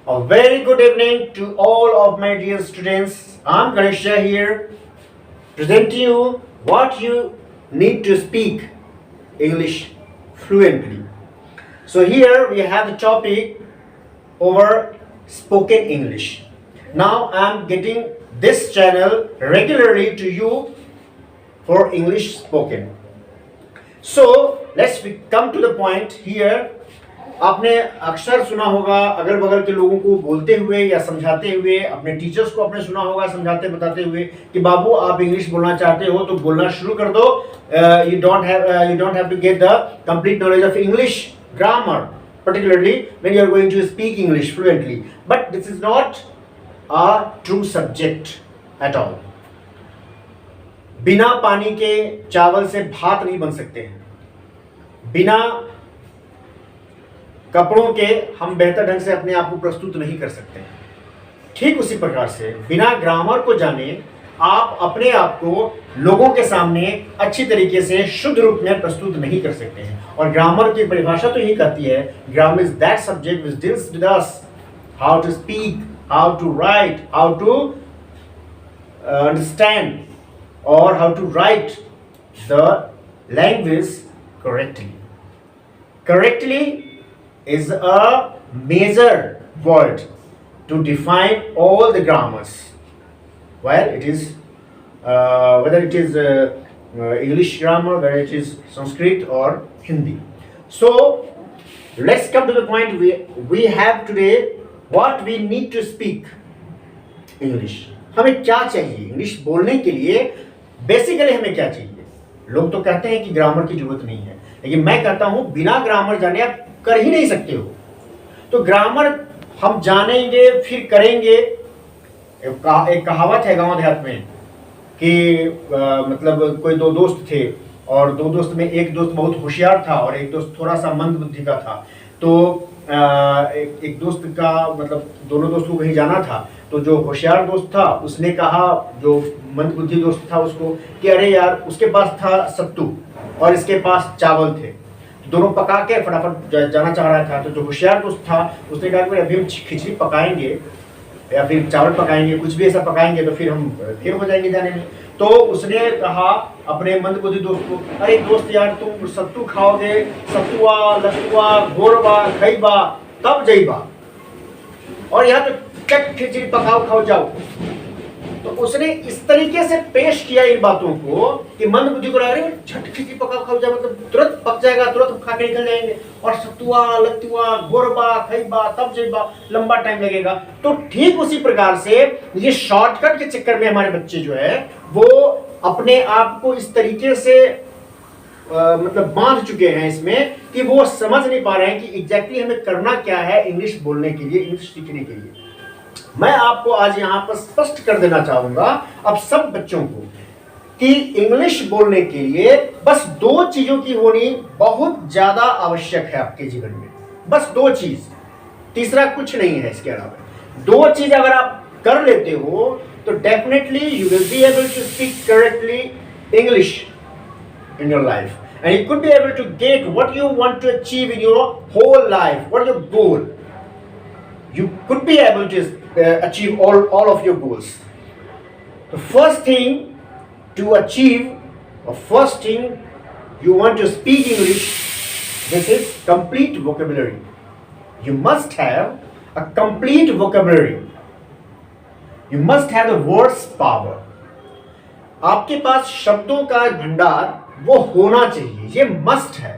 A very good evening to all of my dear students. I'm Ganesha here, present to you what you need to speak English fluently. So here we have the topic over spoken English. Now I'm getting this channel regularly to you for English spoken. So let's come to the point here. आपने अक्सर सुना होगा अगल बगल के लोगों को बोलते हुए या समझाते हुए, अपने टीचर्स को आपने सुना होगा समझाते बताते हुए कि बाबू आप इंग्लिश बोलना चाहते हो तो बोलना शुरू कर दो. You don't have to get the complete knowledge of English grammar, particularly when you are going to speak English fluently. But this is not a true subject at all. बिना पानी के चावल से भात नहीं बन सकते हैं. बिना कपड़ों के हम बेहतर ढंग से अपने आप को प्रस्तुत नहीं कर सकते हैं. ठीक उसी प्रकार से बिना ग्रामर को जाने आप अपने आप को लोगों के सामने अच्छी तरीके से शुद्ध रूप में प्रस्तुत नहीं कर सकते हैं. और ग्रामर की परिभाषा तो यही कहती है, grammar is that subject which deals with us how to speak, how to write, how to understand or how to write the language correctly. Correctly is a major word to define all the grammars. Well, it is whether it is English grammar, whether it is Sanskrit or Hindi. So let's come to the point. We have today what we need to speak English. हमें क्या चाहिए English बोलने के लिए? Basically हमें क्या चाहिए? लोग तो कहते हैं कि ग्रामर की जरूरत नहीं है, लेकिन मैं कहता हूं बिना ग्रामर जाने आप कर ही नहीं सकते हो. तो ग्रामर हम जानेंगे फिर करेंगे. एक कहावत है गांव देहात में कि मतलब कोई दो दोस्त थे और दो दोस्त में एक दोस्त बहुत होशियार था और एक दोस्त थोड़ा सा मंद बुद्धि का था. तो एक दोस्त का मतलब दोनों दोस्तों को कहीं जाना था, तो जो होशियार दोस्त था उसने कहा जो मंद बुद्धि दोस्त था उसको कि अरे यार उसके पास था सत्तू और इसके पास चावल थे, दोनों पका के फटाफट जाना चाह रहा था. तो जो होशियार दोस्त था उसने कहा कि अभी हम खिचड़ी पकाएंगे या फिर चावल पकाएंगे, कुछ भी ऐसा पकाएंगे तो फिर हम फिर हो जाएंगे जाने में. तो उसने कहा अपने मंद बुद्धि दोस्त को, अरे दोस्त यार तुम सत्तू खाओगे, सत्तुआ लत्तुआ घोरबा खइबा तब जइबा, और यहाँ तो चट खिचड़ी पकाओ खाओ जाओ. तो उसने इस तरीके से पेश किया इन बातों को कि मंद बुद्धि को लगा रहे छठ खिचड़ी पकाओ खाओ जाओ मतलब तुरंत पक जाएगा, तुरंत खा के निकल जाएंगे, और सत्तुआ लत्तुआ घोरबा खइबा तब जइबा लंबा टाइम लगेगा. तो ठीक उसी प्रकार से ये शॉर्टकट के चक्कर में हमारे बच्चे जो है वो अपने आप को इस तरीके से मतलब बांध चुके हैं इसमें कि वो समझ नहीं पा रहे हैं कि एग्जैक्टली हमें करना क्या है इंग्लिश बोलने के लिए, इंग्लिश सीखने के लिए. मैं आपको आज यहाँ पर स्पष्ट कर देना चाहूंगा अब सब बच्चों को कि इंग्लिश बोलने के लिए बस दो चीजों की होनी बहुत ज्यादा आवश्यक है आपके जीवन में. बस दो चीज, तीसरा कुछ नहीं है इसके अलावा. दो चीज अगर आप कर लेते हो तो definitely you will be able to speak correctly English in your life, and you could be able to get what you want to achieve in your whole life. What is your goal? You could be able to achieve all of your goals. The first thing to achieve, or first thing you want to speak English, this is complete vocabulary. You must have a complete vocabulary. You must have the words power. आपके पास शब्दों का भंडार वो होना चाहिए, ये must है.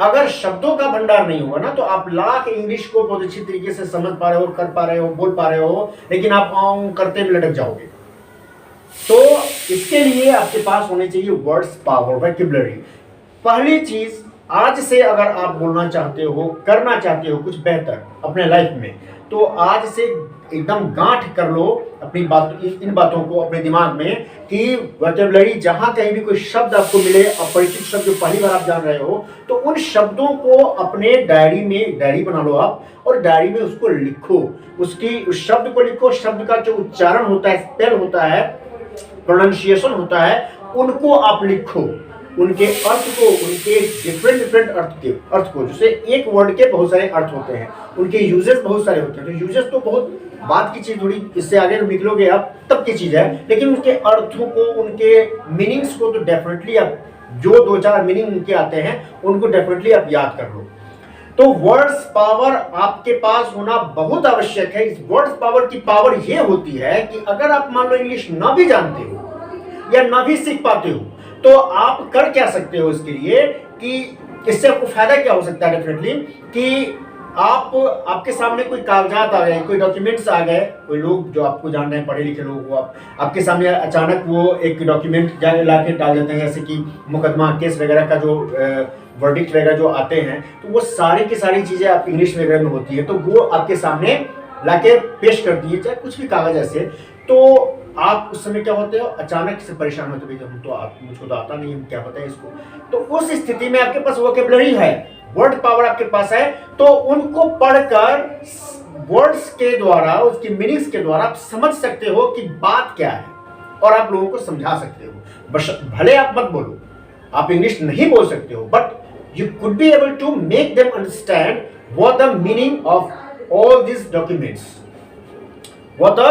अगर शब्दों का भंडार नहीं होगा ना तो आप लाख इंग्लिश को बहुत अच्छी तरीके से समझ पा रहे हो, कर पा रहे हो, बोल पा रहे हो, लेकिन आप करते में लटक जाओगे. तो इसके लिए आपके पास होने चाहिए वर्ड्स पावर, वोकैबुलरी. पहली चीज, आज से अगर आप बोलना चाहते हो, करना चाहते हो कुछ बेहतर अपने लाइफ में, तो आज से एकदम गांठ कर लो अपनी बात, इन बातों को अपने दिमाग में कि वोकैबुलरी जहां कहीं भी कोई शब्द आपको मिले, अपरिचित शब्द जो पहली बार आप जान रहे हो, तो उन शब्दों को अपने डायरी में, डायरी बना लो आप, और डायरी में उसको लिखो. उस शब्द को लिखो, शब्द का जो उच्चारण होता है, स्पेल होता है, प्रोनाउंसिएशन होता है, उनको आप लिखो. उनके अर्थ को, उनके डिफरेंट डिफरेंट अर्थ को, जैसे एक वर्ड के बहुत सारे अर्थ होते हैं, उनके यूजेस बहुत सारे होते हैं। तो यूजेस तो बहुत बात की चीज, थोड़ी इससे आगे निकलोगे आप तब की चीज है, लेकिन उसके अर्थों को, उनके मीनिंग्स को तो डेफिनेटली आप, जो 2-4 मीनिंग उनके आते हैं उनको डेफिनेटली आप याद कर लो। तो वर्ड्स पावर आपके पास होना बहुत आवश्यक है। इस वर्ड्स पावर की पावर ये होती है कि अगर आप मान लो इंग्लिश ना भी जानते हो या ना भी सीख पाते हो, तो आप कर क्या सकते हो इसके लिए, कि इससे आपको फायदा क्या हो सकता है डेफिनेटली, कि आपके सामने कोई कागजात आ गए, कोई डॉक्यूमेंट्स आ गए, कोई लोग जो आपको जान रहे हैं, पढ़े लिखे लोग, वो आपके सामने अचानक वो एक डॉक्यूमेंट ला के डाल देते हैं, जैसे कि मुकदमा केस वगैरह का जो वर्डिक्ट वगैरह जो आते हैं, तो वो सारी की सारी चीज़ें आप इंग्लिश वगैरह में होती है, तो वो आपके सामने लाके पेश कर दिए, चाहे कुछ भी कागज ऐसे, तो आप उस समय क्या होते हो, अचानक से परेशान होते हैं, हम तो मुझको तो आता नहीं है, क्या पता है इसको। तो उस स्थिति में आपके पास वोकैबुलरी है, वर्ड पावर आपके पास है, तो उनको पढ़कर वर्ड्स के द्वारा, उसकी मीनिंग्स के द्वारा आप समझ सकते हो कि बात क्या है, और आप लोगों को समझा सकते हो। भले आप मत बोलो, आप इंग्लिश नहीं बोल सकते हो, but you could be able to make them understand what the meaning of all these documents, what the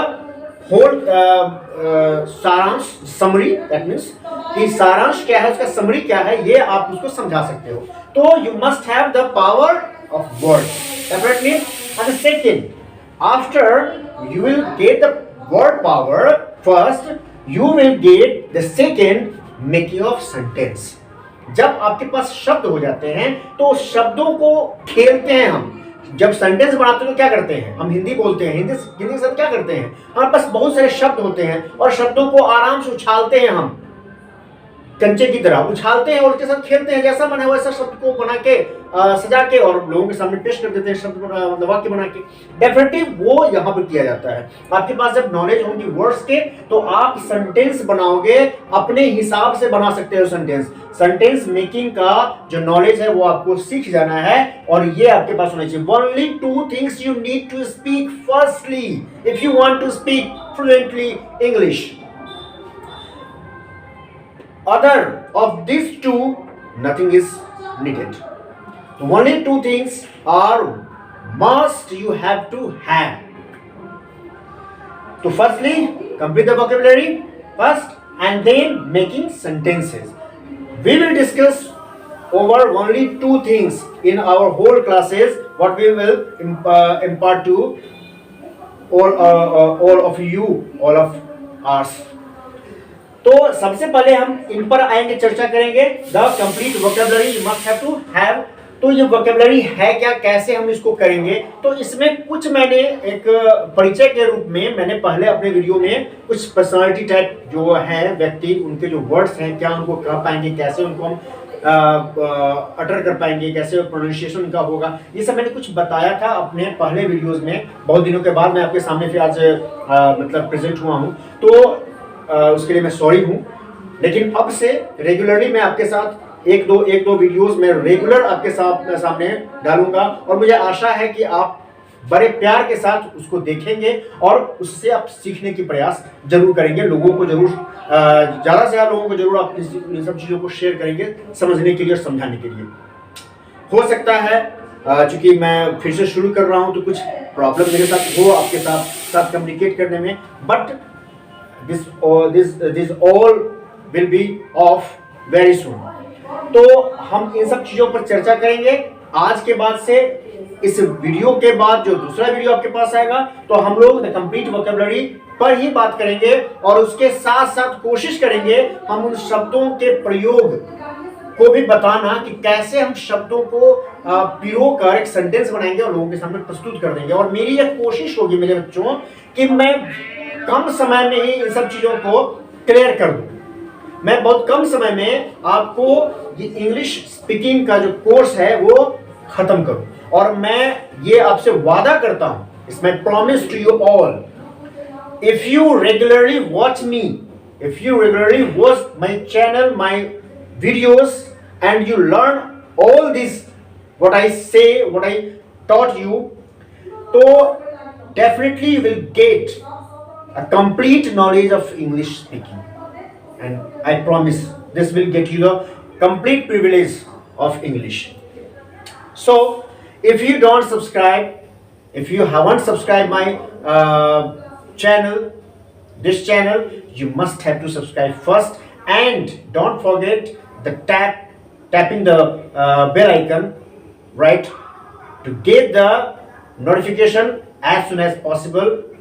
whole सारांश, summary, that means कि सारांश क्या है, उसका summary क्या है, ये आप उसको समझा सकते हो। तो you must have the power of word, definitely. And the second, after you will get the word power, first you will get the second, making of sentence. जब आपके पास शब्द हो जाते हैं तो शब्दों को खेलते हैं हम। जब सेंटेंस बनाते हैं तो क्या करते हैं, हम हिंदी बोलते हैं, हिंदी के साथ क्या करते हैं, हमारे पास बहुत सारे शब्द होते हैं और शब्दों को आराम से उछालते हैं, हम कंचे की तरह उछालते हैं और उसके साथ खेलते हैं, जैसा मन है वैसा शब्द को बना के सजा के और लोगों के सामने पेश कर देते हैं, शब्द मतलब वाक्य बना के। डेफिनेटली वो यहाँ पर किया जाता है। आपके पास जब नॉलेज होगी वर्ड्स के, तो आप सेंटेंस बनाओगे, अपने हिसाब से बना सकते हो सेंटेंस। सेंटेंस मेकिंग का जो नॉलेज है वो आपको सीख जाना है, और ये आपके पास होना चाहिए। Only 2 things you need to speak firstly if you want to speak fluently English. Other of these 2, nothing is needed. So only 2 things are must you have to have. So firstly, complete the vocabulary first, and then making sentences. We will discuss over only 2 things in our whole classes, what we will impart to all of you, all of us. तो सबसे पहले हम इन पर आएंगे, चर्चा करेंगे। The complete vocabulary you must have to have. तो ये वोकैबुलरी है क्या, कैसे हम इसको करेंगे, तो इसमें कुछ मैंने एक परिचय के रूप में मैंने पहले अपने वीडियो में कुछ पर्सनालिटी टाइप जो है व्यक्ति, उनके जो वर्ड्स हैं, क्या उनको कह पाएंगे, कैसे उनको हम अटर कर पाएंगे, कैसे प्रोनाउंसिएशन उनका होगा, ये सब मैंने कुछ बताया था अपने पहले वीडियोस में। बहुत दिनों के बाद मैं आपके सामने फिर आज मतलब प्रेजेंट हुआ हूँ, तो उसके लिए मैं सॉरी हूँ। लेकिन अब से रेगुलरली मैं आपके साथ एक दो वीडियोस में रेगुलर आपके सामने डालूंगा, और मुझे आशा है कि आप बड़े प्यार के साथ उसको देखेंगे और उससे आप सीखने की प्रयास जरूर करेंगे। लोगों को जरूर ज़्यादा से ज़्यादा लोगों को जरूर आप इन सब चीज़ों को शेयर करेंगे, समझने के लिए और समझाने के लिए। हो सकता है चूंकि मैं फिर से शुरू कर रहा हूँ तो कुछ प्रॉब्लम मेरे साथ हो आपके साथ कम्युनिकेट करने में, but this all will be off very soon. तो हम इन सब चीजों पर चर्चा करेंगे। आज के बाद से, इस वीडियो के बाद जो दूसरा वीडियो आपके पास आएगा, तो हम लोग द कंप्लीट वोकैबुलरी पर ही बात करेंगे, और उसके साथ साथ कोशिश करेंगे हम उन शब्दों के प्रयोग को भी बताना कि कैसे हम शब्दों को पिरो कर एक सेंटेंस बनाएंगे और लोगों के सामने प्रस्तुत कर देंगे। और मेरी यह कोशिश होगी मेरे बच्चों कि मैं कम समय में ही इन सब चीज़ों को क्लियर कर दूं। मैं बहुत कम समय में आपको ये इंग्लिश स्पीकिंग का जो कोर्स है वो खत्म करूं, और मैं ये आपसे वादा करता हूं, it's my promise to you all, if you regularly watch me, if you regularly watch my channel, my videos, and you learn all this what I say, what I taught you, तो definitely you will get a complete knowledge of English speaking, and I promise this will get you the complete privilege of English. So, if you don't subscribe, if you haven't subscribed my channel, this channel, you must have to subscribe first, and don't forget the tapping the bell icon, right, to get the notification as soon as possible